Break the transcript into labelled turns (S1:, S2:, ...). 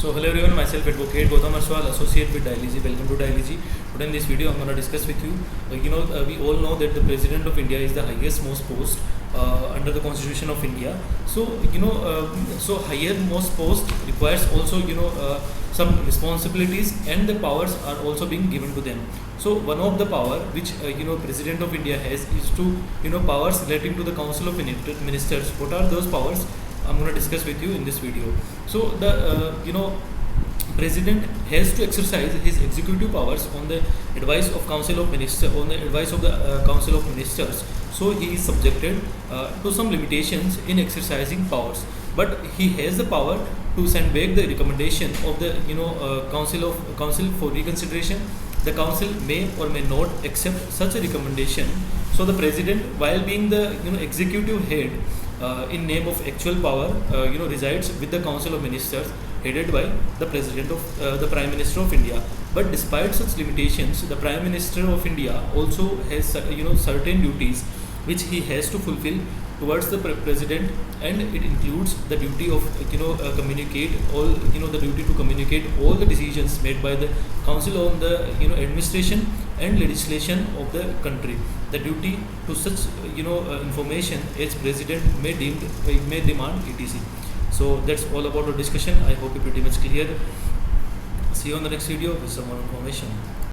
S1: So hello everyone, myself Advocate Gautam Aswal, associate with Dialyzy. Welcome to Dialyzy. Today in this video, I'm going to discuss with you. We all know that the President of India is the highest most post under the Constitution of India. So so higher most post requires also some responsibilities, and the powers are also being given to them. So one of the power which President of India has is to powers relating to the Council of Ministers. What are those powers? I'm going to discuss with you in this video. So the President has to exercise his executive powers on the advice of Council of Ministers, on the advice of the Council of Ministers. So he is subjected to some limitations in exercising powers, but he has the power to send back the recommendation of the council for reconsideration. The council may or may not accept such a recommendation. So the President, while being the executive head, in name of actual power, resides with the Council of Ministers headed by the President of the Prime Minister of India. But despite such limitations, the Prime Minister of India also has certain duties which he has to fulfill towards the President, and it includes the duty of communicate all the duty to communicate all the decisions made by the Council on the administration and legislation of the country. The duty to such information as President may demand etc. So that's all about the discussion. I hope it pretty much clear. See you on the next video with some more information.